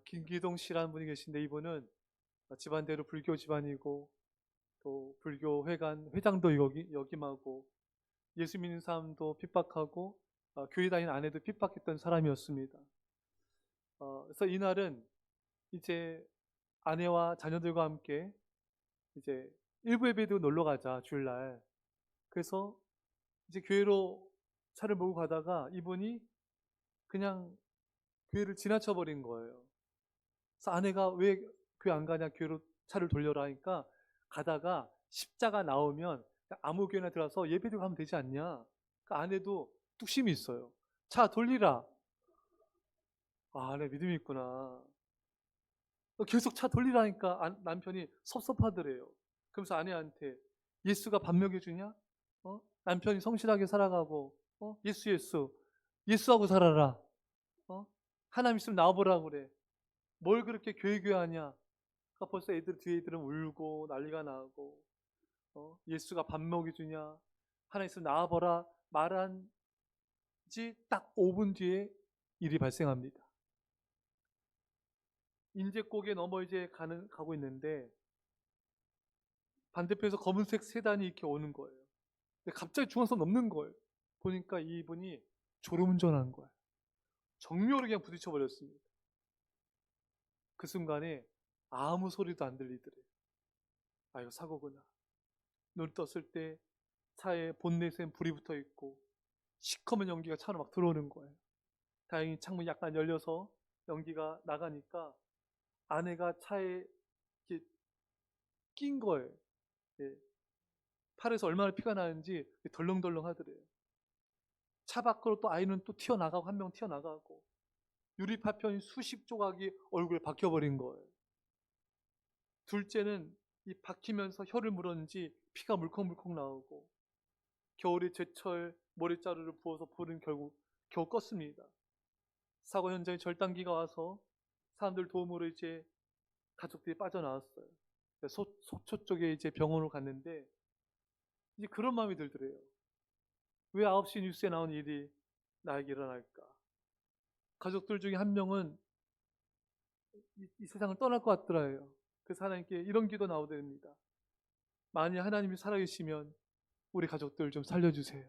김기동 씨라는 분이 계신데, 이분은 집안대로 불교 집안이고 또 불교 회장도 역임하고 예수 믿는 사람도 핍박하고 교회 다니는 아내도 핍박했던 사람이었습니다. 그래서 이날은 이제 아내와 자녀들과 함께 이제 일부 예배도 놀러 가자, 주일날. 그래서 이제 교회로 차를 몰고 가다가 이분이 그냥 교회를 지나쳐 버린 거예요. 그래서 아내가 왜 교회 안 가냐, 교회로 차를 돌려라 하니까, 가다가 십자가 나오면 아무 교회나 들어가서 예배도 가면 되지 않냐. 그러니까 아내도 뚝심이 있어요. 차 돌리라. 아내 믿음이 있구나. 계속 차 돌리라니까 남편이 섭섭하더래요. 그러면서 아내한테, 예수가 밥 먹여주냐? 남편이 성실하게 살아가고 예수하고 살아라. 하나님 있으면 나와보라 그래. 뭘 그렇게 교회 하냐? 그러니까 벌써 뒤에 애들은 울고 난리가 나고, 예수가 밥 먹여주냐? 하나님 있으면 나와보라 말한 지 딱 5분 뒤에 일이 발생합니다. 인제고개 넘어 이제 가고 있는데, 반대편에서 검은색 세단이 이렇게 오는 거예요. 근데 갑자기 중앙선 넘는 거예요. 보니까 이분이 졸음운전한 거예요. 정면으로 그냥 부딪혀 버렸습니다. 그 순간에 아무 소리도 안 들리더래요. 아, 이거 사고구나. 눈 떴을 때 차에 본넷엔 불이 붙어 있고 시커먼 연기가 차로 막 들어오는 거예요. 다행히 창문이 약간 열려서 연기가 나가니까 아내가 차에 이렇게 낀 거예요. 예. 팔에서 얼마나 피가 나는지 덜렁덜렁 하더래요. 차 밖으로 또 아이는 또 튀어나가고, 한 명 튀어나가고, 유리 파편이 수십 조각이 얼굴에 박혀버린 거예요. 둘째는 이 박히면서 혀를 물었는지 피가 물컹물컹 나오고, 겨울에 제철 모래자루를 부어서 불은 결국 겨우 껐습니다. 사고 현장에 절단기가 와서 사람들 도움으로 이제 가족들이 빠져나왔어요. 속초 쪽에 이제 병원으로 갔는데, 이제 그런 마음이 들더래요. 왜 9시 뉴스에 나온 일이 나에게 일어날까? 가족들 중에 한 명은 이 세상을 떠날 것 같더라요. 그래서 하나님께 이런 기도 나오됩니다. 만약 하나님이 살아계시면 우리 가족들 좀 살려주세요.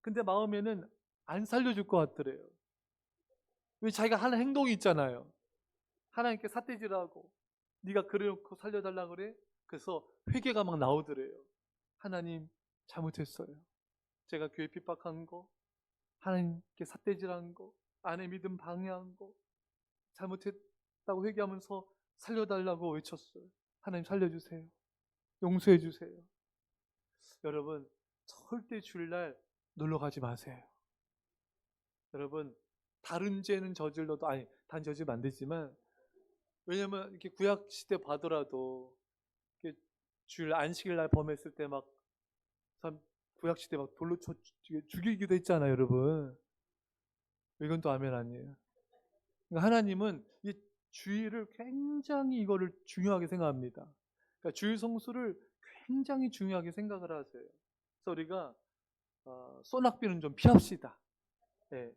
근데 마음에는 안 살려줄 것 같더래요. 왜? 자기가 하는 행동이 있잖아요. 하나님께 삿대질하고, 네가 그래놓고 살려달라 그래? 그래서 회개가 막 나오더래요. 하나님, 잘못했어요. 제가 교회 핍박한 거, 하나님께 삿대질한 거, 아내 믿음 방해한 거, 잘못했다고 회개하면서 살려달라고 외쳤어요. 하나님 살려주세요. 용서해주세요. 여러분, 절대 주일날 놀러 가지 마세요. 여러분, 다른 죄는 저질러도, 단 저지르면 안 되지만, 왜냐면 이렇게 구약 시대 봐더라도 이렇게 주일 안식일 날 범했을 때 막 참 구약 시대 막 돌로 쳐 죽이기도 했잖아요, 여러분. 이건 또 아멘 아니에요. 그러니까 하나님은 이 주일을 굉장히 이거를 중요하게 생각합니다. 그러니까 주일 성수를 굉장히 중요하게 생각을 하세요. 그래서 우리가 소낙비는 좀 피합시다. 예.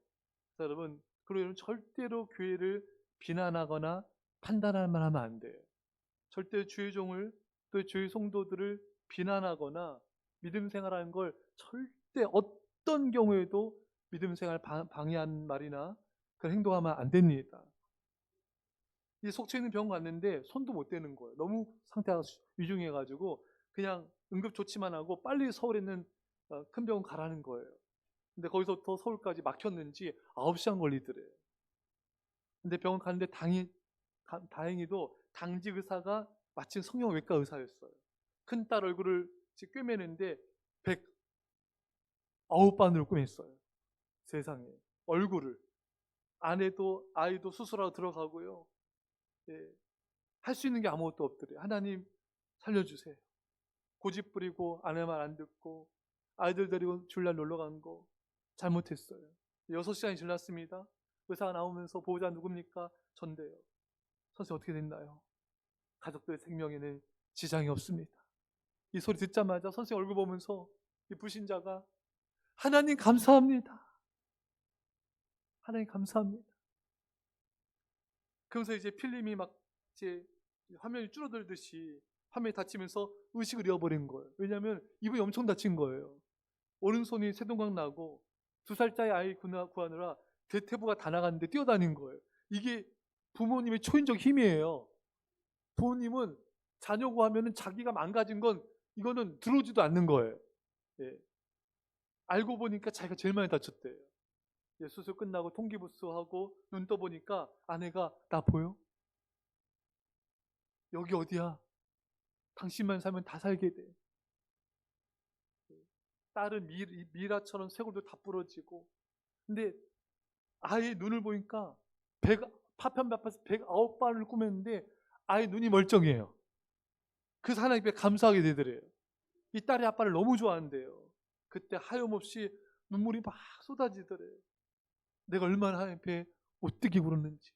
그래서 여러분, 그리고 여러분 절대로 교회를 비난하거나 판단할 만하면 안 돼요. 절대 주의 종을, 또 주의 성도들을 비난하거나 믿음 생활하는 걸 절대 어떤 경우에도 믿음 생활 방해한 말이나 그런 행동하면 안 됩니다. 이 속초 있는 병원 갔는데 손도 못 대는 거예요. 너무 상태가 위중해가지고 그냥 응급조치만 하고 빨리 서울에 있는 큰 병원 가라는 거예요. 근데 거기서부터 서울까지 막혔는지 9시간 걸리더래요. 근데 병원 갔는데 다행히도 당직 의사가 마침 성형외과 의사였어요. 큰딸 얼굴을 꿰매는데 109바늘로 꿰맸어요. 세상에. 얼굴을. 아이도 수술하러 들어가고요. 예, 할 수 있는 게 아무것도 없더래요. 하나님 살려주세요. 고집 부리고 아내 말 안 듣고 아이들 데리고 주일날 놀러 간 거 잘못했어요. 6시간이 지났습니다. 의사가 나오면서 보호자 누굽니까? 전데요. 선생님 어떻게 됐나요? 가족들의 생명에는 지장이 없습니다. 이 소리 듣자마자 선생님 얼굴 보면서 이 불신자가 하나님 감사합니다. 하나님 감사합니다. 그러면서 이제 필름이 막 이제 화면이 줄어들듯이 화면이 닫히면서 의식을 잃어버린 거예요. 왜냐하면 이분이 엄청 다친 거예요. 오른손이 세동강 나고 2살짜리 아이 구하느라 대퇴부가 다 나갔는데 뛰어다닌 거예요. 이게 부모님의 초인적 힘이에요. 부모님은 자녀 구하면은 자기가 망가진 건 이거는 들어오지도 않는 거예요. 예. 알고 보니까 자기가 제일 많이 다쳤대요. 예, 수술 끝나고 통기부스하고 눈 떠보니까 아내가 나 보여? 여기 어디야? 당신만 살면 다 살게 돼. 딸은 미라처럼 쇄골도 다 부러지고. 근데 아예 눈을 보니까 파편 앞에서 109발을 꾸몄는데 아예 눈이 멀쩡해요. 그래서 하나님께 감사하게 되더래요. 이 딸이 아빠를 너무 좋아한대요. 그때 하염없이 눈물이 막 쏟아지더래요. 내가 얼마나 하나님께 못되게 굴었는지.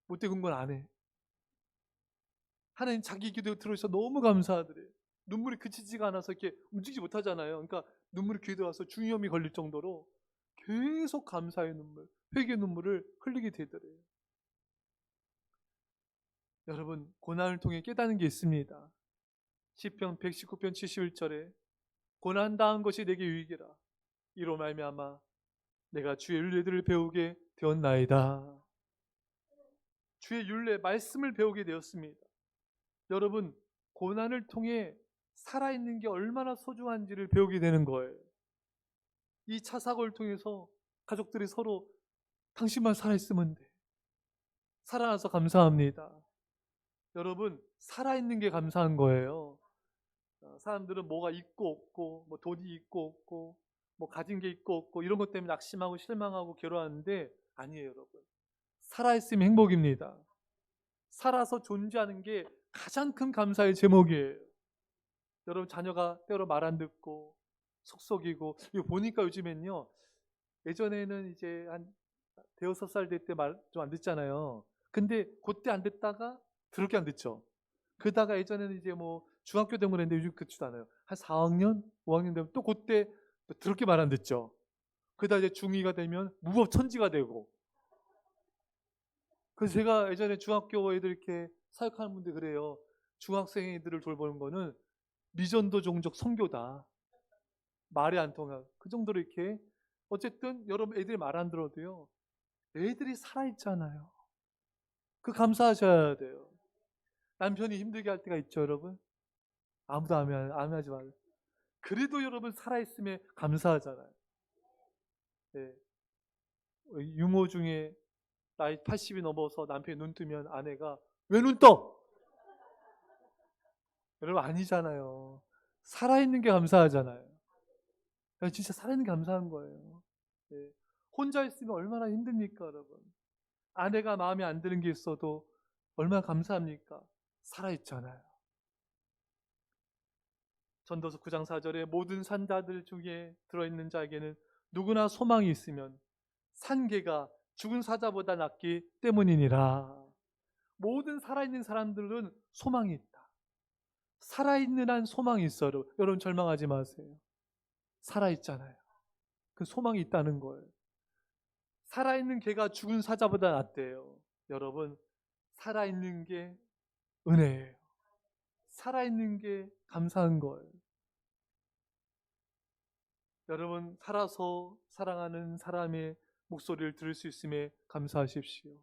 못되게 군 건 안 해. 하나님 자기 기도 들어주셔서 너무 감사하더래요. 눈물이 그치지가 않아서 이렇게 움직이지 못하잖아요. 그러니까 눈물이 귀에 들어와서 중이염이 걸릴 정도로 계속 감사의 눈물, 회개의 눈물을 흘리게 되더래요. 여러분, 고난을 통해 깨닫는 게 있습니다. 시편 119편 71절에 고난 당한 것이 내게 유익이라. 이로 말미암아 내가 주의 율례들을 배우게 되었나이다. 주의 율례 말씀을 배우게 되었습니다. 여러분, 고난을 통해 살아있는 게 얼마나 소중한지를 배우게 되는 거예요. 이 차 사고를 통해서 가족들이 서로 당신만 살아있으면 돼. 살아나서 감사합니다. 여러분, 살아있는 게 감사한 거예요. 사람들은 뭐가 있고 없고, 뭐 돈이 있고 없고, 뭐 가진 게 있고 없고 이런 것 때문에 낙심하고 실망하고 괴로워하는데 아니에요, 여러분. 살아있으면 행복입니다. 살아서 존재하는 게 가장 큰 감사의 제목이에요. 여러분, 자녀가 때로 말 안 듣고 속썩이고, 이거 보니까 요즘엔요, 예전에는 이제 한 대여섯 살 될 때 말 좀 안 듣잖아요. 근데 그때 안 듣다가 더럽게 안 듣죠. 그러다가 예전에는 이제 뭐 중학교 되면 그랬는데 요즘 그렇지도 않아요. 한 4학년, 5학년 되면 또 그때 또 더럽게 말 안 듣죠. 그러다 이제 중2가 되면 무법천지가 되고. 그래서 제가 예전에 중학교 애들 이렇게 사역하는 분들 그래요. 중학생 애들을 돌보는 거는 미전도 종족 선교다. 말이 안 통하고. 그 정도로 이렇게. 어쨌든 여러분 애들이 말 안 들어도요. 애들이 살아있잖아요. 그 감사하셔야 돼요. 남편이 힘들게 할 때가 있죠, 여러분. 아무도 암해하지 말아요. 그래도 여러분 살아있음에 감사하잖아요. 네. 유모 중에 나이 80이 넘어서 남편이 눈 뜨면 아내가 왜 눈 떠? 여러분 아니잖아요. 살아있는 게 감사하잖아요. 진짜 살아있는 게 감사한 거예요. 네. 혼자 있으면 얼마나 힘듭니까, 여러분. 아내가 마음에 안 드는 게 있어도 얼마나 감사합니까? 살아있잖아요. 전도서 9장 4절에 모든 산자들 중에 들어있는 자에게는 누구나 소망이 있으면 산개가 죽은 사자보다 낫기 때문이니라. 모든 살아있는 사람들은 소망이 있다. 살아있는 한 소망이 있어요. 여러분 절망하지 마세요. 살아있잖아요. 그 소망이 있다는 거예요. 살아있는 개가 죽은 사자보다 낫대요. 여러분, 살아있는 게 은혜예요. 살아있는 게 감사한 거예요. 여러분, 살아서 사랑하는 사람의 목소리를 들을 수 있음에 감사하십시오.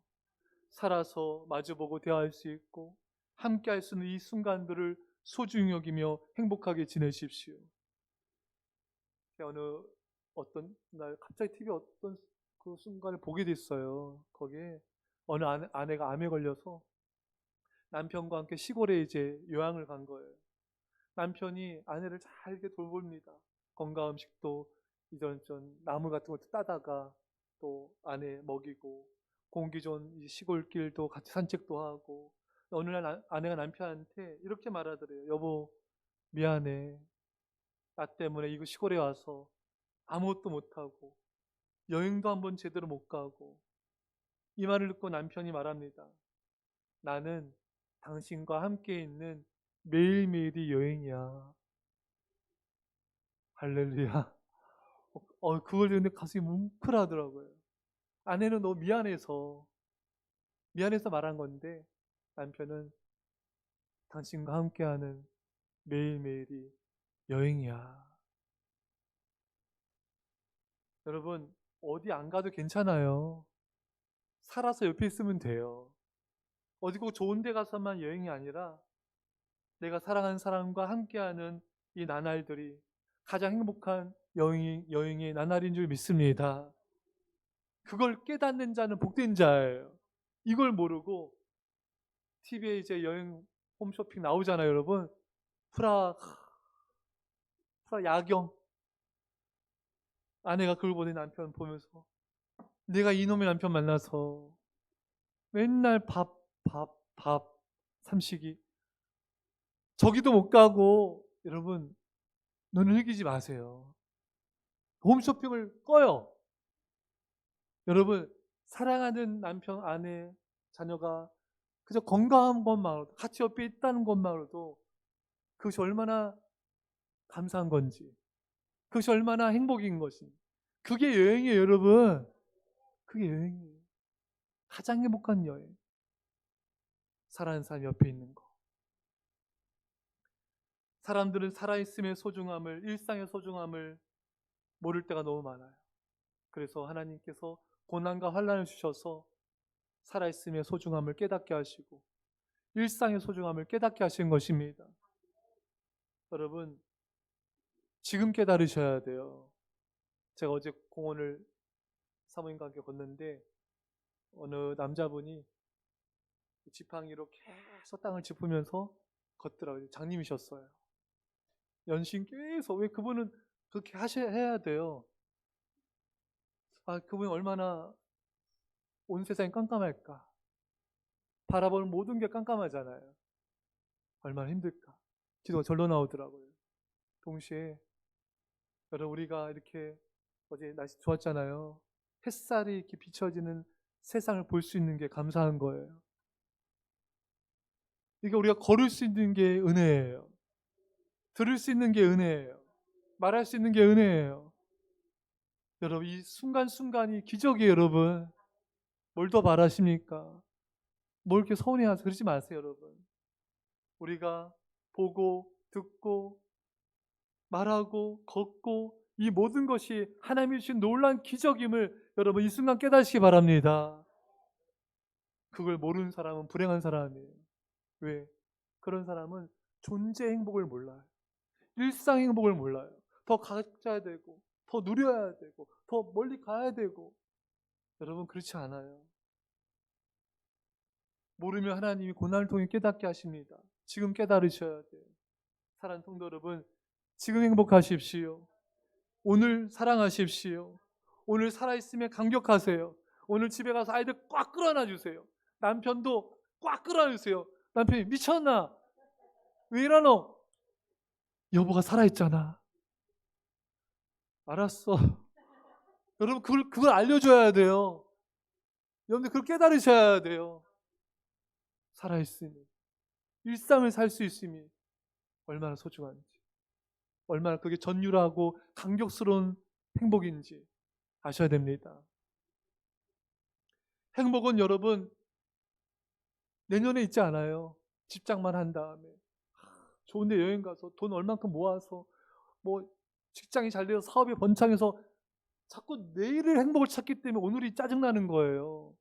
살아서 마주보고 대화할 수 있고 함께 할 수 있는 이 순간들을 소중히 여기며 행복하게 지내십시오. 어느 어떤 날 갑자기 TV 어떤 그 순간을 보게 됐어요. 거기에 어느 아내가 암에 걸려서 남편과 함께 시골에 이제 요양을 간 거예요. 남편이 아내를 잘 이렇게 돌봅니다. 건강 음식도 이전전 나무 같은 것도 따다가 또 아내 먹이고 공기 좋은 시골길도 같이 산책도 하고. 어느 날 아내가 남편한테 이렇게 말하더래요. 여보, 미안해. 나 때문에 이거 시골에 와서 아무것도 못하고 여행도 한번 제대로 못 가고. 이 말을 듣고 남편이 말합니다. 나는 당신과 함께 있는 매일매일이 여행이야. 할렐루야. 그걸 듣는데 가슴이 뭉클하더라고요. 아내는 너무 미안해서 미안해서 말한 건데 남편은 당신과 함께하는 매일매일이 여행이야. 여러분, 어디 안 가도 괜찮아요. 살아서 옆에 있으면 돼요. 어디 꼭 좋은 데 가서만 여행이 아니라 내가 사랑하는 사람과 함께하는 이 나날들이 가장 행복한 여행의 나날인 줄 믿습니다. 그걸 깨닫는 자는 복된 자예요. 이걸 모르고 TV에 이제 여행 홈쇼핑 나오잖아요, 여러분. 프라 야경. 아내가 그걸 보니 남편 보면서 내가 이놈의 남편 만나서 맨날 밥, 삼식이. 저기도 못 가고, 여러분, 눈을 흘기지 마세요. 홈쇼핑을 꺼요. 여러분, 사랑하는 남편, 아내, 자녀가 그저 건강한 것만으로도, 같이 옆에 있다는 것만으로도 그것이 얼마나 감사한 건지, 그것이 얼마나 행복인 것인지. 그게 여행이에요, 여러분. 그게 여행이에요. 가장 행복한 여행. 사랑하는 사람 옆에 있는 거. 사람들은 살아있음의 소중함을, 일상의 소중함을 모를 때가 너무 많아요. 그래서 하나님께서 고난과 환난을 주셔서 살아있음의 소중함을 깨닫게 하시고 일상의 소중함을 깨닫게 하신 것입니다. 여러분, 지금 깨달으셔야 돼요. 제가 어제 공원을 사모님과 함께 걷는데 어느 남자분이 지팡이로 계속 땅을 짚으면서 걷더라고요. 장님이셨어요. 연신 계속. 왜 그분은 그렇게 해야 돼요. 그분이 얼마나 온 세상이 깜깜할까. 바라보는 모든 게 깜깜하잖아요. 얼마나 힘들까. 기도가 절로 나오더라고요. 동시에 여러분, 우리가 이렇게 어제 날씨 좋았잖아요. 햇살이 이렇게 비춰지는 세상을 볼 수 있는 게 감사한 거예요. 이게 우리가 걸을 수 있는 게 은혜예요. 들을 수 있는 게 은혜예요. 말할 수 있는 게 은혜예요. 여러분, 이 순간순간이 기적이에요, 여러분. 뭘 더 바라십니까? 뭘 이렇게 서운해하세요? 그러지 마세요, 여러분. 우리가 보고, 듣고, 말하고, 걷고, 이 모든 것이 하나님이 주신 놀라운 기적임을 여러분 이 순간 깨닫시기 바랍니다. 그걸 모르는 사람은 불행한 사람이에요. 왜? 그런 사람은 존재 행복을 몰라요. 일상 행복을 몰라요. 더 가져야 되고, 더 누려야 되고, 더 멀리 가야 되고. 여러분, 그렇지 않아요. 모르면 하나님이 고난을 통해 깨닫게 하십니다. 지금 깨달으셔야 돼요. 사랑하는 성도 여러분, 지금 행복하십시오. 오늘 사랑하십시오. 오늘 살아있으면 감격하세요. 오늘 집에 가서 아이들 꽉 끌어안아 주세요. 남편도 꽉 끌어안아 주세요. 남편이 미쳤나? 왜 이러노? 여보가 살아있잖아. 알았어. 여러분, 그걸 알려줘야 돼요. 여러분들 그걸 깨달으셔야 돼요. 살아있으니, 일상을 살 수 있음이 얼마나 소중한지, 얼마나 그게 전율하고 감격스러운 행복인지 아셔야 됩니다. 행복은 여러분 내년에 있지 않아요. 집장만 한 다음에 좋은 데 여행 가서 돈 얼만큼 모아서 뭐 직장이 잘 돼서 사업이 번창해서 자꾸 내일의 행복을 찾기 때문에 오늘이 짜증나는 거예요.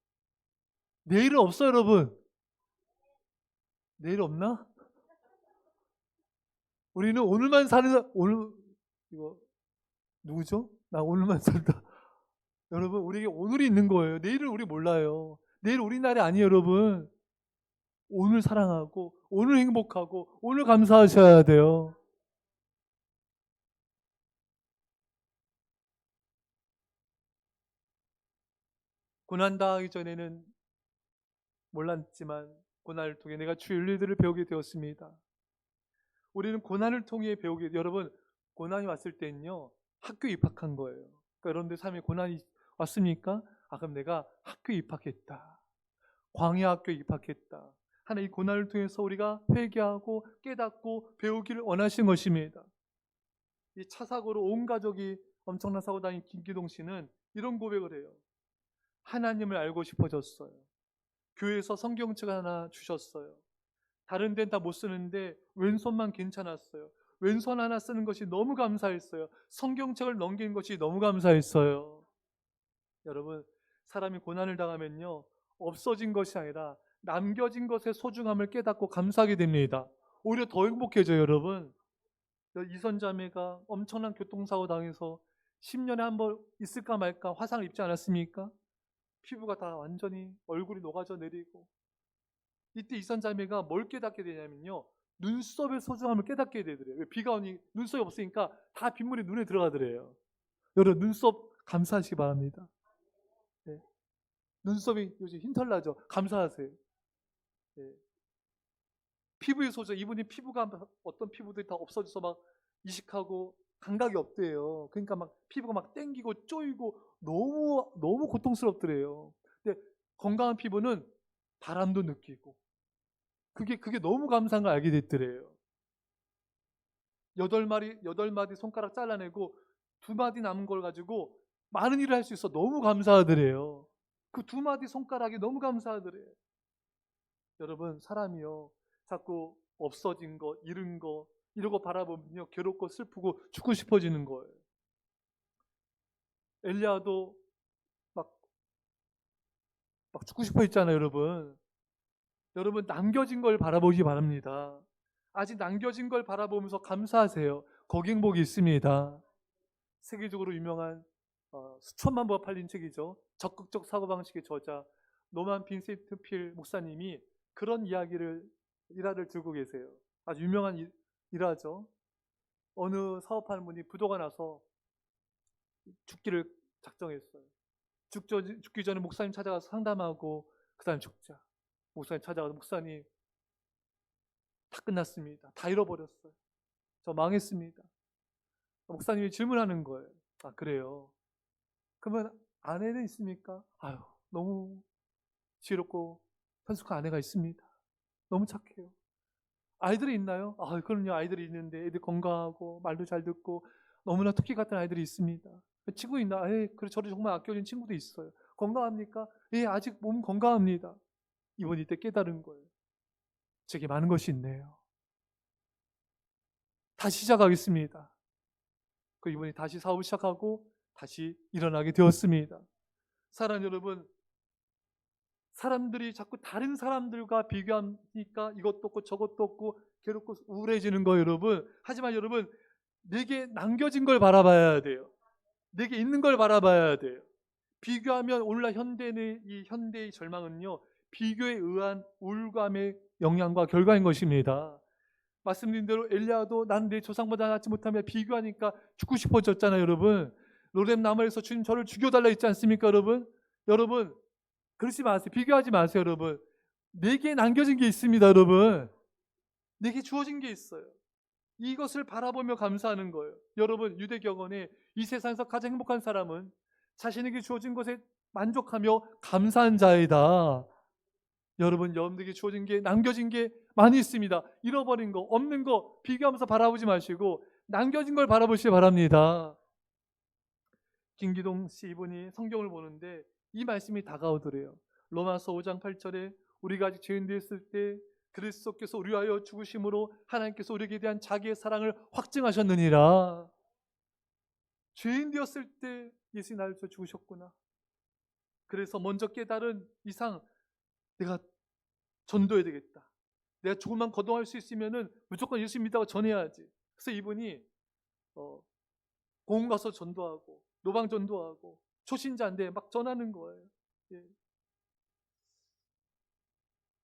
내일은 없어요, 여러분. 내일 없나? 우리는 오늘만 사는, 오늘, 이거, 누구죠? 나 오늘만 살다. 여러분, 우리에게 오늘이 있는 거예요. 내일을 우리 몰라요. 내일 우리 날이 아니에요, 여러분. 오늘 사랑하고, 오늘 행복하고, 오늘 감사하셔야 돼요. 고난당하기 전에는 몰랐지만, 고난을 통해 내가 주의 윤리들을 배우게 되었습니다. 우리는 고난을 통해 배우게, 여러분, 고난이 왔을 때는요, 학교에 입학한 거예요. 그러니까 여러분들 삶에 고난이 왔습니까? 그럼 내가 학교에 입학했다. 광야 학교에 입학했다. 하나님 이 고난을 통해서 우리가 회개하고 깨닫고 배우기를 원하신 것입니다. 이 차 사고로 온 가족이 엄청난 사고 당한 김기동 씨는 이런 고백을 해요. 하나님을 알고 싶어졌어요. 교회에서 성경책 하나 주셨어요. 다른 데는 다 못 쓰는데 왼손만 괜찮았어요. 왼손 하나 쓰는 것이 너무 감사했어요. 성경책을 넘기는 것이 너무 감사했어요. 여러분, 사람이 고난을 당하면요, 없어진 것이 아니라 남겨진 것의 소중함을 깨닫고 감사하게 됩니다. 오히려 더 행복해져요, 여러분. 이선자매가 엄청난 교통사고 당해서 10년에 한 번 있을까 말까 화상을 입지 않았습니까? 피부가 다 완전히 얼굴이 녹아져 내리고, 이때 이선자매가 뭘 깨닫게 되냐면요, 눈썹의 소중함을 깨닫게 되더래요. 왜? 비가 오니 눈썹이 없으니까 다 빗물이 눈에 들어가더래요. 여러분, 눈썹 감사하시기 바랍니다. 네. 눈썹이 요즘 흰털 나죠? 감사하세요. 네. 피부의 소중, 이분이 피부가 어떤 피부들이 다 없어져서 막 이식하고 감각이 없대요. 그러니까 막 피부가 막 땡기고 쪼이고 너무 고통스럽더래요. 근데 건강한 피부는 바람도 느끼고 그게 너무 감사한 걸 알게 됐더래요. 8마디 손가락 잘라내고 2마디 남은 걸 가지고 많은 일을 할 수 있어 너무 감사하더래요. 그 2마디 손가락이 너무 감사하더래요. 여러분, 사람이요, 자꾸 없어진 거, 잃은 거, 이런 거 바라보면요, 괴롭고 슬프고 죽고 싶어지는 거예요. 엘리야도 막 죽고 싶어 했잖아요, 여러분. 여러분, 남겨진 걸 바라보기 바랍니다. 아직 남겨진 걸 바라보면서 감사하세요. 거기 행복이 있습니다. 세계적으로 유명한 수천만 부가 팔린 책이죠. 적극적 사고방식의 저자 노만 빈센트 필 목사님이 그런 일화를 들고 계세요. 아주 유명한 일화죠. 어느 사업하는 분이 부도가 나서 죽기를 작정했어요. 죽기 전에 목사님 찾아가서 상담하고 그 다음에 죽자. 목사님 찾아가서 목사님 다 끝났습니다. 다 잃어버렸어요. 저 망했습니다. 목사님이 질문하는 거예요. 아, 그래요? 그러면 아내는 있습니까? 아유, 너무 지혜롭고 현숙한 아내가 있습니다. 너무 착해요. 아이들이 있나요? 아, 그럼요. 아이들이 있는데 애들 건강하고 말도 잘 듣고 너무나 토끼 같은 아이들이 있습니다. 친구 있나? 그래, 저를 정말 아껴준 친구도 있어요. 건강합니까? 예, 아직 몸 건강합니다. 이번 이때 깨달은 거예요. 제게 많은 것이 있네요. 다시 시작하겠습니다. 그 이번에 다시 사업을 시작하고 다시 일어나게 되었습니다. 사랑 여러분, 사람들이 자꾸 다른 사람들과 비교하니까 이것도 없고 저것도 없고 괴롭고 우울해지는 거예요, 여러분. 하지만 여러분, 내게 남겨진 걸 바라봐야 돼요. 내게 있는 걸 바라봐야 돼요. 비교하면 오늘날 현대의 절망은요, 비교에 의한 우울감의 영향과 결과인 것입니다. 말씀드린 대로 엘리야도 난 내 조상보다 낫지 못하며 비교하니까 죽고 싶어졌잖아요, 여러분. 로뎀 나무에서 주님 저를 죽여달라 했지 않습니까, 여러분? 여러분, 그러지 마세요. 비교하지 마세요, 여러분. 내게 남겨진 게 있습니다, 여러분. 내게 주어진 게 있어요. 이것을 바라보며 감사하는 거예요. 여러분, 유대경언에 이 세상에서 가장 행복한 사람은 자신에게 주어진 것에 만족하며 감사한 자이다. 여러분, 여러분들에게 주어진 게, 남겨진 게 많이 있습니다. 잃어버린 거, 없는 거 비교하면서 바라보지 마시고 남겨진 걸 바라보시기 바랍니다. 김기동 씨 이분이 성경을 보는데 이 말씀이 다가오더래요. 로마서 5장 8절에 우리가 아직 죄인 되었을 때 그리스도께서 우리 위하여 죽으심으로 하나님께서 우리에게 대한 자기의 사랑을 확증하셨느니라. 죄인 되었을 때 예수님 나를 위해서 죽으셨구나. 그래서 먼저 깨달은 이상 내가 전도해야 되겠다. 내가 조금만 거동할 수 있으면은 무조건 예수 믿다고 전해야지. 그래서 이분이 공원 가서 전도하고 노방 전도하고 초신자인데 막 전하는 거예요. 예.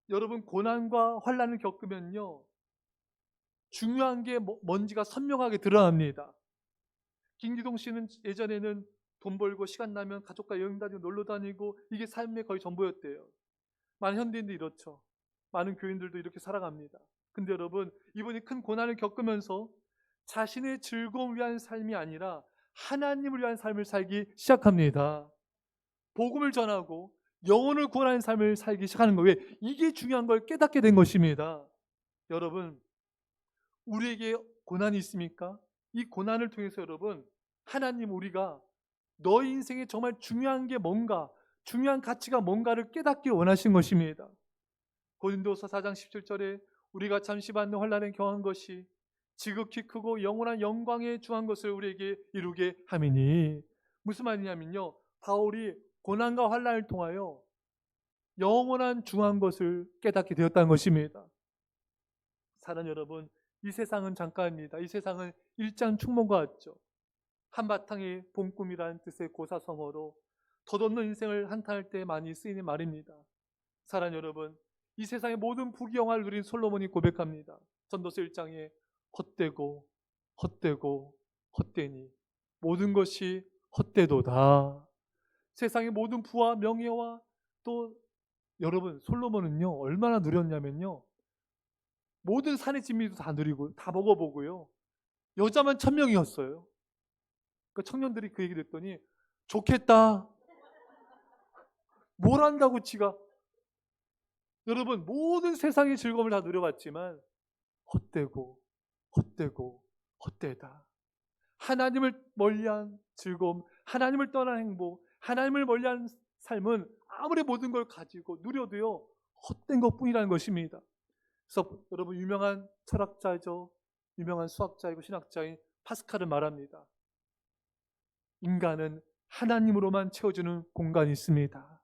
여러분, 고난과 환난을 겪으면요, 중요한 게 뭔지가 선명하게 드러납니다. 김기동 씨는 예전에는 돈 벌고 시간 나면 가족과 여행 다니고 놀러 다니고 이게 삶의 거의 전부였대요. 많은 현대인들이 이렇죠. 많은 교인들도 이렇게 살아갑니다. 근데 여러분, 이분이 큰 고난을 겪으면서 자신의 즐거움을 위한 삶이 아니라 하나님을 위한 삶을 살기 시작합니다. 복음을 전하고 영혼을 구원하는 삶을 살기 시작하는 거예요. 왜? 이게 중요한 걸 깨닫게 된 것입니다. 여러분, 우리에게 고난이 있습니까? 이 고난을 통해서 여러분, 하나님 우리가 너희 인생에 정말 중요한 게 뭔가, 중요한 가치가 뭔가를 깨닫기 원하신 것입니다. 고린도서 4장 17절에 우리가 잠시 받는 환난에 경한 것이 지극히 크고 영원한 영광에 중한 것을 우리에게 이루게 함이니, 무슨 말이냐면요, 바울이 고난과 환난을 통하여 영원한 중한 것을 깨닫게 되었다는 것입니다. 사랑 여러분, 이 세상은 잠깐입니다. 이 세상은 일장 충mon과 같죠. 한바탕의 봄꿈이라는 뜻의 고사성어로 덧없는 인생을 한탄할 때 많이 쓰이는 말입니다. 사랑 여러분, 이 세상의 모든 부귀영화를 누린 솔로몬이 고백합니다. 전도서 1장에 헛되고 헛되고 헛되니 모든 것이 헛되도다. 세상의 모든 부와 명예와, 또 여러분 솔로몬은요 얼마나 누렸냐면요, 모든 산의 진미도 다 누리고 다 먹어보고요, 여자만 1000명이었어요. 그 청년들이 그 얘기 듣더니 좋겠다, 뭘 한다고 지가. 여러분 모든 세상의 즐거움을 다 누려봤지만 헛되고 헛되고 헛되다. 하나님을 멀리한 즐거움, 하나님을 떠난 행복, 하나님을 멀리한 삶은 아무리 모든 걸 가지고 누려도요 헛된 것뿐이라는 것입니다. 그래서 여러분 유명한 철학자이죠, 유명한 수학자이고 신학자인 파스칼은 말합니다. 인간은 하나님으로만 채워주는 공간이 있습니다.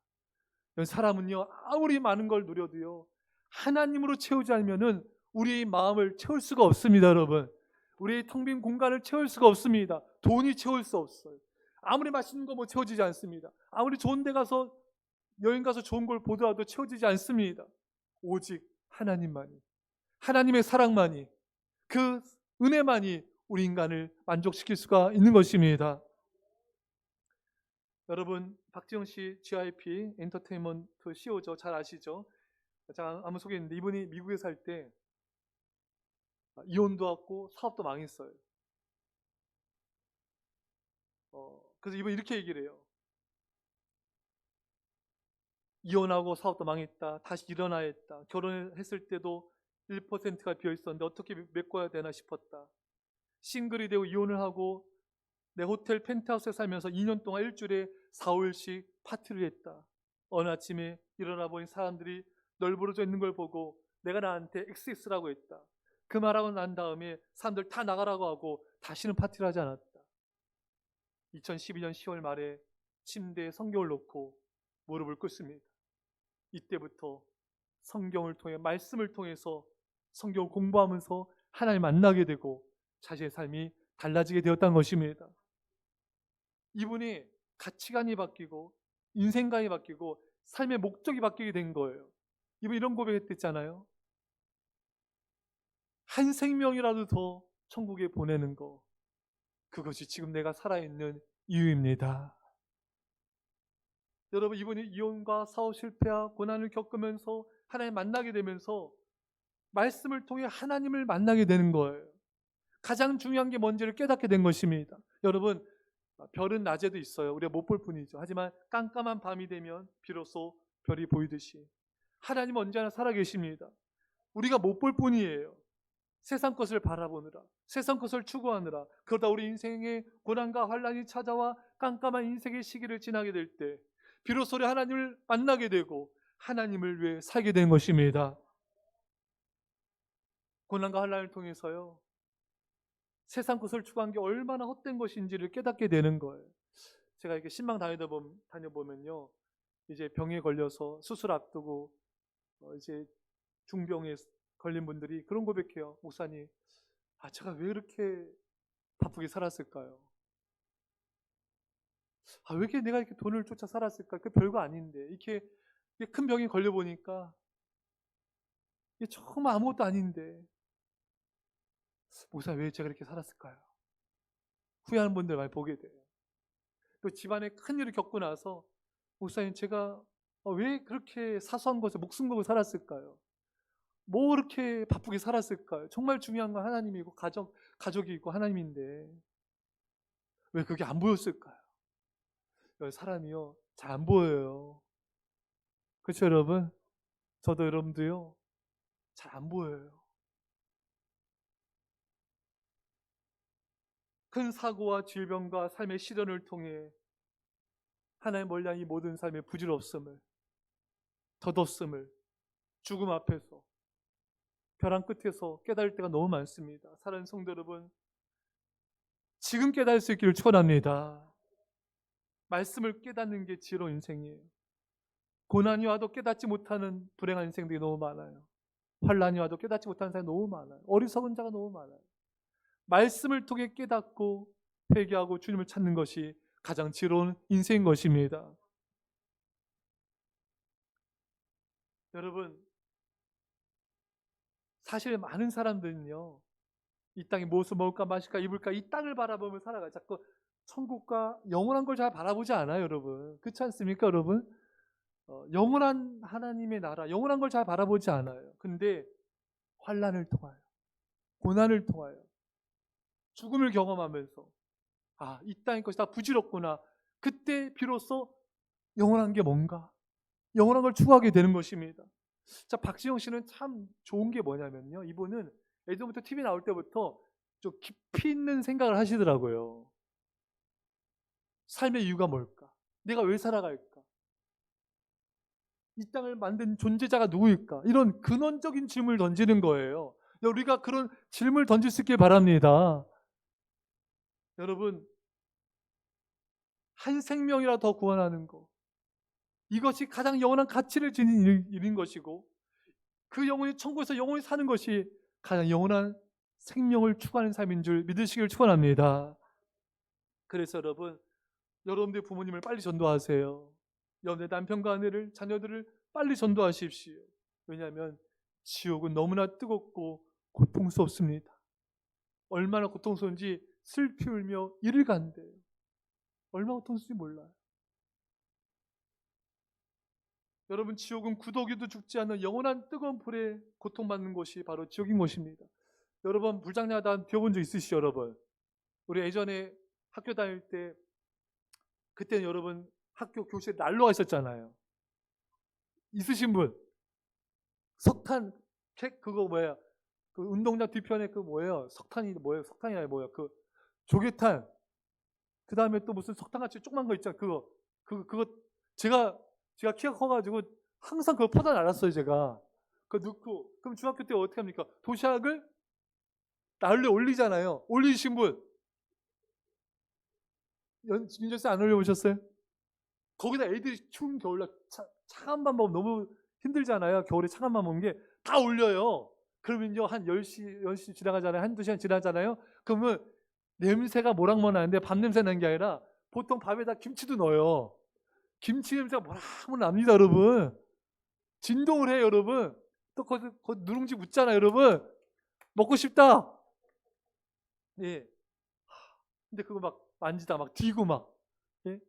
사람은요 아무리 많은 걸 누려도요 하나님으로 채우지 않으면은 우리의 마음을 채울 수가 없습니다. 여러분, 우리의 텅 빈 공간을 채울 수가 없습니다. 돈이 채울 수 없어요. 아무리 맛있는 거 뭐 채워지지 않습니다. 아무리 좋은 데 가서 여행 가서 좋은 걸 보더라도 채워지지 않습니다. 오직 하나님만이, 하나님의 사랑만이, 그 은혜만이 우리 인간을 만족시킬 수가 있는 것입니다. 여러분 박지영 씨 GIP 엔터테인먼트 CEO죠. 잘 아시죠? 제가 아무 소개했는데 이분이 미국에 살 때 이혼도 하고 사업도 망했어요. 그래서 이분이 이렇게 얘기를 해요. 이혼하고 사업도 망했다, 다시 일어나야 했다, 결혼했을 때도 1%가 비어있었는데 어떻게 메꿔야 되나 싶었다, 싱글이 되고 이혼을 하고 내 호텔 펜트하우스에 살면서 2년 동안 일주일에 4, 5일씩 파티를 했다. 어느 아침에 일어나 보니 사람들이 널브러져 있는 걸 보고 내가 나한테 XX라고 했다. 그 말하고 난 다음에 사람들 다 나가라고 하고 다시는 파티를 하지 않았다. 2012년 10월 말에 침대에 성경을 놓고 무릎을 꿇습니다. 이때부터 성경을 통해, 말씀을 통해서 성경을 공부하면서 하나님을 만나게 되고 자신의 삶이 달라지게 되었다는 것입니다. 이분이 가치관이 바뀌고 인생관이 바뀌고 삶의 목적이 바뀌게 된 거예요. 이분이 이런 고백했잖아요. 한 생명이라도 더 천국에 보내는 거, 그것이 지금 내가 살아있는 이유입니다. 여러분 이분이 이혼과 사업 실패와 고난을 겪으면서 하나님 만나게 되면서 말씀을 통해 하나님을 만나게 되는 거예요. 가장 중요한 게 뭔지를 깨닫게 된 것입니다. 여러분 별은 낮에도 있어요. 우리가 못 볼 뿐이죠. 하지만 깜깜한 밤이 되면 비로소 별이 보이듯이 하나님은 언제나 살아계십니다. 우리가 못 볼 뿐이에요. 세상 것을 바라보느라, 세상 것을 추구하느라, 그러다 우리 인생에 고난과 환난이 찾아와 깜깜한 인생의 시기를 지나게 될 때 비로소 하나님을 만나게 되고 하나님을 위해 살게 된 것입니다. 고난과 환난을 통해서요 세상 것을 추구한 게 얼마나 헛된 것인지를 깨닫게 되는 거예요. 제가 이렇게 신방 다녀보면요, 이제 병에 걸려서 수술 앞두고 이제 중병에 걸린 분들이 그런 고백해요. 목사님, 제가 왜 이렇게 바쁘게 살았을까요? 왜 이렇게 내가 이렇게 돈을 쫓아 살았을까? 그 별거 아닌데 이렇게 큰 병에 걸려 보니까 이게 정말 아무것도 아닌데 목사님 왜 제가 이렇게 살았을까요? 후회하는 분들 많이 보게 돼요. 또 집안에 큰 일을 겪고 나서 목사님 제가 왜 그렇게 사소한 것에 목숨 걸고 살았을까요? 뭐 그렇게 바쁘게 살았을까요? 정말 중요한 건 하나님이고 가족이고 하나님인데 왜 그게 안 보였을까요? 사람이요 잘 안 보여요. 그렇죠 여러분? 저도 여러분도요 잘 안 보여요. 큰 사고와 질병과 삶의 시련을 통해 하나님 멀리 이 모든 삶의 부질없음을, 덧없음을 죽음 앞에서, 벼랑 끝에서 깨달을 때가 너무 많습니다. 사랑하는 성도 여러분, 지금 깨달을 수 있기를 축원합니다. 말씀을 깨닫는 게 지혜로운 인생이에요. 고난이 와도 깨닫지 못하는 불행한 인생들이 너무 많아요. 환난이 와도 깨닫지 못하는 사람이 너무 많아요. 어리석은 자가 너무 많아요. 말씀을 통해 깨닫고 회개하고 주님을 찾는 것이 가장 지혜로운 인생인 것입니다. 여러분, 사실 많은 사람들은요, 이 땅에 무엇을 먹을까 마실까 입을까 이 땅을 바라보며 살아가요. 자꾸 천국과 영원한 걸 잘 바라보지 않아요, 여러분. 그렇지 않습니까, 여러분? 영원한 하나님의 나라, 영원한 걸 잘 바라보지 않아요. 근데 환난을 통하여, 고난을 통하여, 죽음을 경험하면서 이 땅의 것이 다 부질없구나. 그때 비로소 영원한 게 뭔가, 영원한 걸 추구하게 되는 것입니다. 자, 박지영 씨는 참 좋은 게 뭐냐면요, 이분은 예전부터 TV 나올 때부터 좀 깊이 있는 생각을 하시더라고요. 삶의 이유가 뭘까? 내가 왜 살아갈까? 이 땅을 만든 존재자가 누구일까? 이런 근원적인 질문을 던지는 거예요. 우리가 그런 질문을 던질 수 있길 바랍니다. 여러분, 한 생명이라 더 구원하는 것, 이것이 가장 영원한 가치를 지닌 일인 것이고, 그 영혼이 천국에서 영원히 사는 것이 가장 영원한 생명을 추구하는 삶인 줄 믿으시길 축원합니다. 그래서 여러분들의 부모님을 빨리 전도하세요. 여러분의 남편과 아내를, 자녀들을 빨리 전도하십시오. 왜냐하면 지옥은 너무나 뜨겁고 고통스럽습니다. 얼마나 고통스러운지 슬피 울며 이를 간대요. 얼마나 고통스러운지 몰라요. 여러분, 지옥은 구더기도 죽지 않는 영원한 뜨거운 불에 고통받는 곳이 바로 지옥인 것입니다. 여러분, 불장난하다 배워본 적 있으시죠, 여러분? 우리 예전에 학교 다닐 때, 그때는 여러분 학교 교실에 난로가 있었잖아요. 있으신 분? 석탄, 그거 뭐야? 그 운동장 뒤편에 그 뭐예요? 석탄이 뭐예요? 석탄이 아니라 뭐야? 그 조개탄. 그 다음에 또 무슨 석탄같이 조그만 거 있잖아. 그거 제가 키가 커가지고 항상 그거 퍼다 날았어요, 제가. 그거 넣고. 그럼 중학교 때 어떻게 합니까? 도시락을 난로에 올리잖아요. 올리신 분? 윤정씨 안 올려보셨어요? 거기다 애들이 추운 겨울날 차가운 밥 먹으면 너무 힘들잖아요. 겨울에 차가운 밥 먹는 게 다 올려요. 그러면요, 한 10시 지나가잖아요. 한두 시간 지나잖아요. 그러면 냄새가 모락모락 나는데 밥 냄새 나는 게 아니라 보통 밥에다 김치도 넣어요. 김치 냄새가 모락모락 납니다, 여러분. 진동을 해요, 여러분. 또 거기 누룽지 묻잖아요, 여러분. 먹고 싶다. 예. 근데 그거 막 만지다 막 뒤고 막. 예?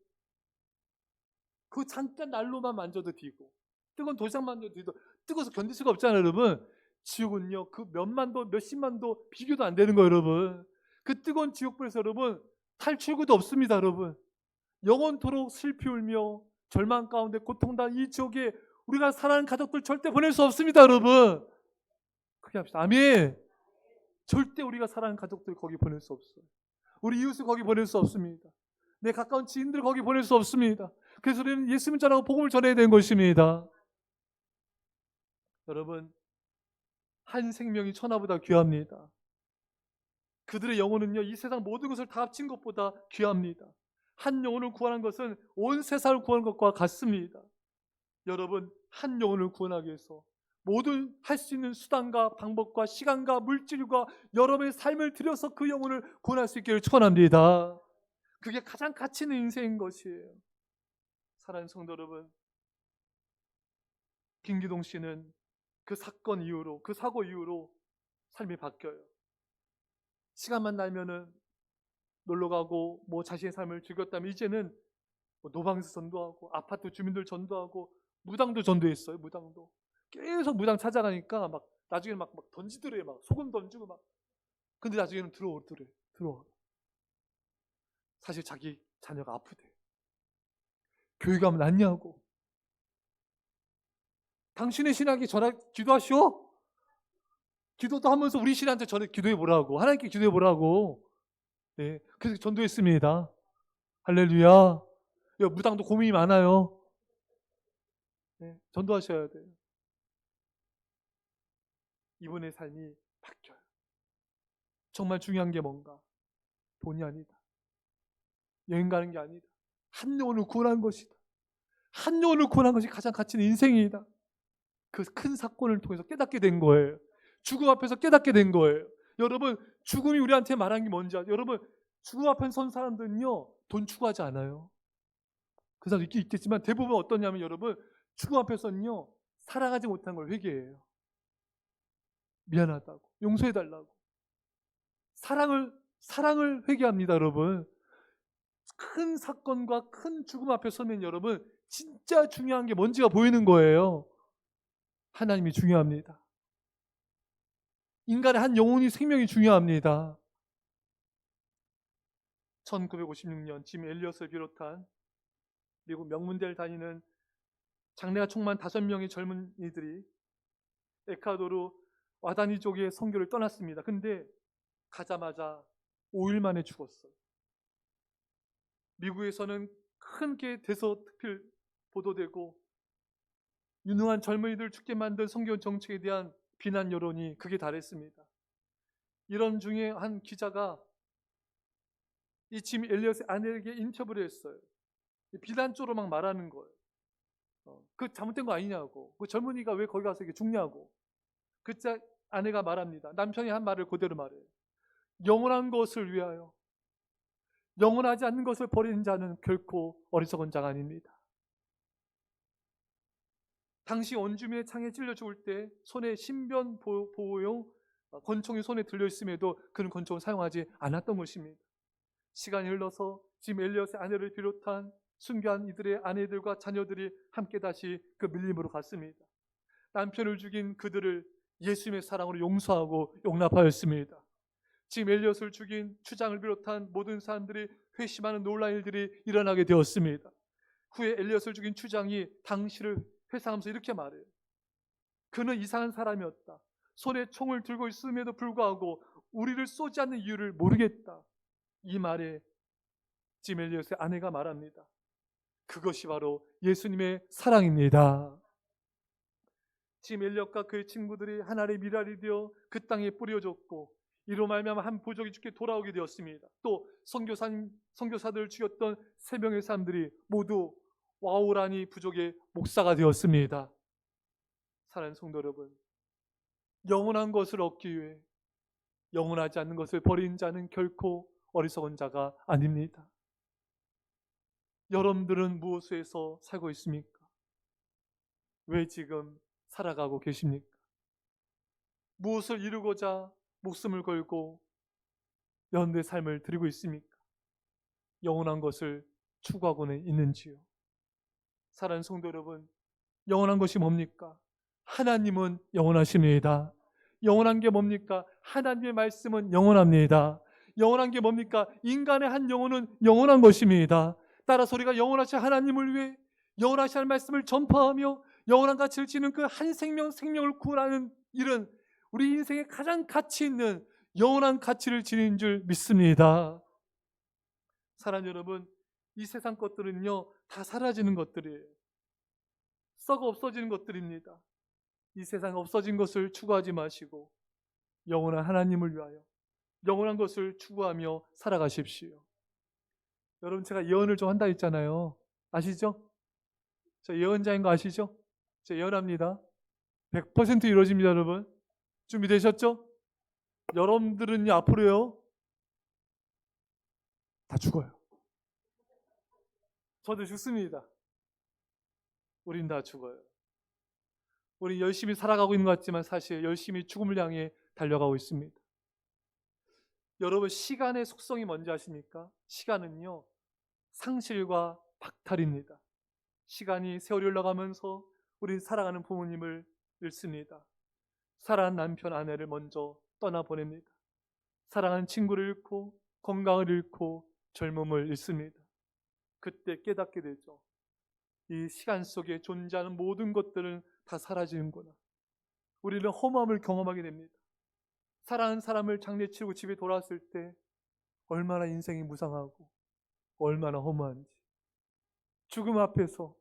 그 잠깐 난로만 만져도 뒤고, 뜨거운 도시락 만져도 뒤고, 뜨거워서 견딜 수가 없잖아요, 여러분. 지옥은요, 그 몇만도 몇십만도 비교도 안 되는 거예요, 여러분. 그 뜨거운 지옥불에서 여러분 탈출구도 없습니다, 여러분. 영원토록 슬피 울며 절망 가운데 고통당한 이 지옥에 우리가 사랑하는 가족들 절대 보낼 수 없습니다, 여러분. 그렇게 합시다. 아멘. 절대 우리가 사랑하는 가족들 거기 보낼 수 없어요. 우리 이웃을 거기 보낼 수 없습니다. 내 가까운 지인들 거기 보낼 수 없습니다. 그래서 우리는 예수님 전하고 복음을 전해야 되는 것입니다. 여러분, 한 생명이 천하보다 귀합니다. 그들의 영혼은요, 이 세상 모든 것을 다 합친 것보다 귀합니다. 한 영혼을 구하는 것은 온 세상을 구하는 것과 같습니다. 여러분, 한 영혼을 구원하기 위해서 모든 할 수 있는 수단과 방법과 시간과 물질과 여러분의 삶을 들여서 그 영혼을 구원할 수 있기를 축원합니다. 그게 가장 가치 있는 인생인 것이에요. 사랑하는 성도 여러분, 김기동 씨는 그 사건 이후로, 그 사고 이후로 삶이 바뀌어요. 시간만 나면은 놀러 가고 뭐 자신의 삶을 즐겼다면 이제는 뭐 노방에서 전도하고 아파트 주민들 전도하고 무당도 전도했어요. 무당도 계속 무당 찾아가니까 막 나중에는 막 던지더래요. 막 소금 던지고 막. 근데 나중에는 들어와. 사실 자기 자녀가 아프대. 교회 가면 낫냐고. 당신의 신앙이 전화 기도하시오. 기도도 하면서 우리 신한테 전에 기도해 보라고, 하나님께 기도해 보라고. 네, 그래서 전도했습니다. 할렐루야. 무당도 고민이 많아요. 네, 전도하셔야 돼요. 이분의 삶이 바뀌어요. 정말 중요한 게 뭔가? 돈이 아니다. 여행 가는 게 아니다. 한 영혼을 구원한 것이다. 한 영혼을 구원한 것이 가장 가치 있는 인생이다. 그 큰 사건을 통해서 깨닫게 된 거예요. 죽음 앞에서 깨닫게 된 거예요. 여러분, 죽음이 우리한테 말한 게 뭔지 아세요? 여러분, 죽음 앞에 선 사람들은요, 돈 추구하지 않아요. 그 사람 있겠지만 대부분 어떠냐면 여러분, 죽음 앞에서는요, 사랑하지 못한 걸 회개해요. 미안하다고, 용서해달라고. 사랑을 회개합니다, 여러분. 큰 사건과 큰 죽음 앞에 서면 여러분, 진짜 중요한 게 뭔지가 보이는 거예요. 하나님이 중요합니다. 인간의 한 영혼이 생명이 중요합니다. 1956년 짐 엘리엇을 비롯한 미국 명문대를 다니는 장래가 충만 5명의 젊은이들이 에콰도르 와다니족의 선교를 떠났습니다. 근데 가자마자 5일 만에 죽었어요. 미국에서는 크게 대서특필 보도되고 유능한 젊은이들 죽게 만든 선교 정책에 대한 비난 여론이 극에 달했습니다. 이런 중에 한 기자가 이 짐 엘리엇의 아내에게 인터뷰를 했어요. 비난조로 막 말하는 거예요. 그 잘못된 거 아니냐고. 그 젊은이가 왜 거기 가서 이렇게 죽냐고. 그때 아내가 말합니다. 남편이 한 말을 그대로 말해요. 영원한 것을 위하여 영원하지 않는 것을 버리는 자는 결코 어리석은 자가 아닙니다. 당시 원주민의 창에 찔려 죽을 때 손에 신변 보호용 권총이 손에 들려 있음에도 그는 권총을 사용하지 않았던 것입니다. 시간이 흘러서 짐 엘리엇의 아내를 비롯한 순교한 이들의 아내들과 자녀들이 함께 다시 그 밀림으로 갔습니다. 남편을 죽인 그들을 예수님의 사랑으로 용서하고 용납하였습니다. 짐 엘리엇을 죽인 추장을 비롯한 모든 사람들이 회심하는 놀라운 일들이 일어나게 되었습니다. 후에 엘리엇을 죽인 추장이 당시를 회상하면서 이렇게 말해요. 그는 이상한 사람이었다. 손에 총을 들고 있음에도 불구하고 우리를 쏘지 않는 이유를 모르겠다. 이 말에 짐 엘리엇의 아내가 말합니다. 그것이 바로 예수님의 사랑입니다. 짐 엘리엇과 그의 친구들이 하나님의 미랄이 되어 그 땅에 뿌려졌고 이로 말미암아 한 부족이 죽게 돌아오게 되었습니다. 또 선교사들을 죽였던 3명의 사람들이 모두 와우라니 부족의 목사가 되었습니다. 사랑하는 성도 여러분, 영원한 것을 얻기 위해 영원하지 않는 것을 버린 자는 결코 어리석은 자가 아닙니다. 여러분들은 무엇에서 살고 있습니까? 왜 지금 살아가고 계십니까? 무엇을 이루고자 목숨을 걸고 여러분들의 삶을 드리고 있습니까? 영원한 것을 추구하고는 있는지요? 사랑하는 성도 여러분, 영원한 것이 뭡니까? 하나님은 영원하십니다. 영원한 게 뭡니까? 하나님의 말씀은 영원합니다. 영원한 게 뭡니까? 인간의 한 영혼은 영원한 것입니다. 따라서 우리가 영원하신 하나님을 위해 영원하신 말씀을 전파하며 영원한 가치를 지는 그 한 생명을 구원하는 일은 우리 인생에 가장 가치 있는 영원한 가치를 지닌 줄 믿습니다. 사랑하는 여러분, 이 세상 것들은요 다 사라지는 것들이에요. 썩어 없어지는 것들입니다. 이 세상 없어진 것을 추구하지 마시고 영원한 하나님을 위하여 영원한 것을 추구하며 살아가십시오. 여러분, 제가 예언을 좀 한다 했잖아요. 아시죠? 저 예언자인 거 아시죠? 저 예언합니다. 100% 이루어집니다. 여러분 준비되셨죠? 여러분들은요 앞으로요 다 죽어요. 저도 죽습니다. 우린 다 죽어요. 우리 열심히 살아가고 있는 것 같지만 사실 열심히 죽음을 향해 달려가고 있습니다. 여러분, 시간의 속성이 뭔지 아십니까? 시간은요 상실과 박탈입니다. 시간이 세월이 흘러가면서 우리 살아가는 부모님을 잃습니다. 사랑하는 남편 아내를 먼저 떠나보냅니다. 사랑하는 친구를 잃고 건강을 잃고 젊음을 잃습니다. 그때 깨닫게 되죠. 이 시간 속에 존재하는 모든 것들은 다 사라지는구나. 우리는 허무함을 경험하게 됩니다. 사랑하는 사람을 장례치르고 집에 돌아왔을 때 얼마나 인생이 무상하고 얼마나 허무한지. 죽음 앞에서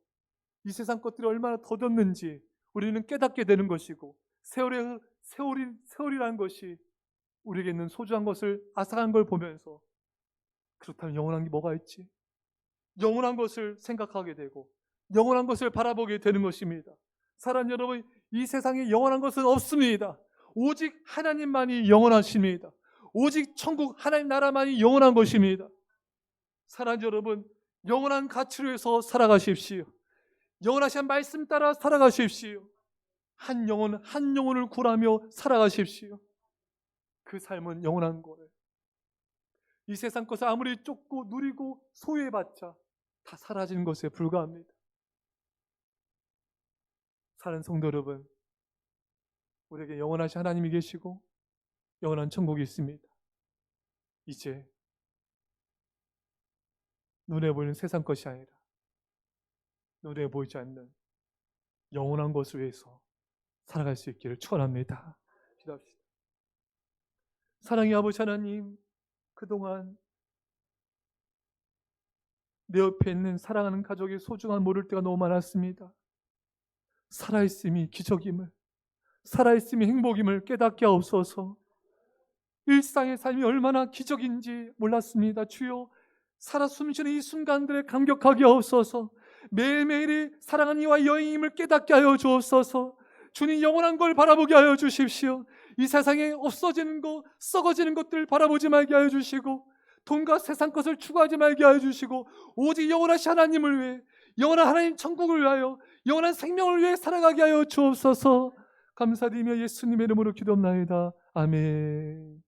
이 세상 것들이 얼마나 덧없는지 우리는 깨닫게 되는 것이고, 세월이라는 것이 우리에게는 소중한 것을, 아삭한 걸 보면서, 그렇다면 영원한 게 뭐가 있지? 영원한 것을 생각하게 되고 영원한 것을 바라보게 되는 것입니다. 사랑하는 여러분, 이 세상에 영원한 것은 없습니다. 오직 하나님만이 영원하십니다. 오직 천국 하나님 나라만이 영원한 것입니다. 사랑하는 여러분, 영원한 가치로 해서 살아가십시오. 영원하신 말씀 따라 살아가십시오. 한 영혼을 구하며 살아가십시오. 그 삶은 영원한 거예요. 이 세상 것을 아무리 쫓고 누리고 소유해봤자 다 사라지는 것에 불과합니다. 사랑하는 성도 여러분, 우리에게 영원하신 하나님이 계시고 영원한 천국이 있습니다. 이제 눈에 보이는 세상 것이 아니라 눈에 보이지 않는 영원한 것을 위해서 살아갈 수 있기를 축원합니다. 기도합시다. 사랑의 아버지 하나님, 그동안 내 옆에 있는 사랑하는 가족의 소중함을 모를 때가 너무 많았습니다. 살아있음이 기적임을, 살아있음이 행복임을 깨닫게 하옵소서. 일상의 삶이 얼마나 기적인지 몰랐습니다. 주여, 살아 숨쉬는 이 순간들에 감격하게 하옵소서. 매일매일이 사랑하는 이와 여인임을 깨닫게 하여 주옵소서. 주님, 영원한 걸 바라보게 하여 주십시오. 이 세상에 없어지는 것, 썩어지는 것들 바라보지 말게 하여 주시고, 돈과 세상 것을 추구하지 말게 하여 주시고, 오직 영원하신 하나님을 위해, 영원한 하나님 천국을 위하여, 영원한 생명을 위해 살아가게 하여 주옵소서. 감사드리며 예수님의 이름으로 기도합나이다. 아멘.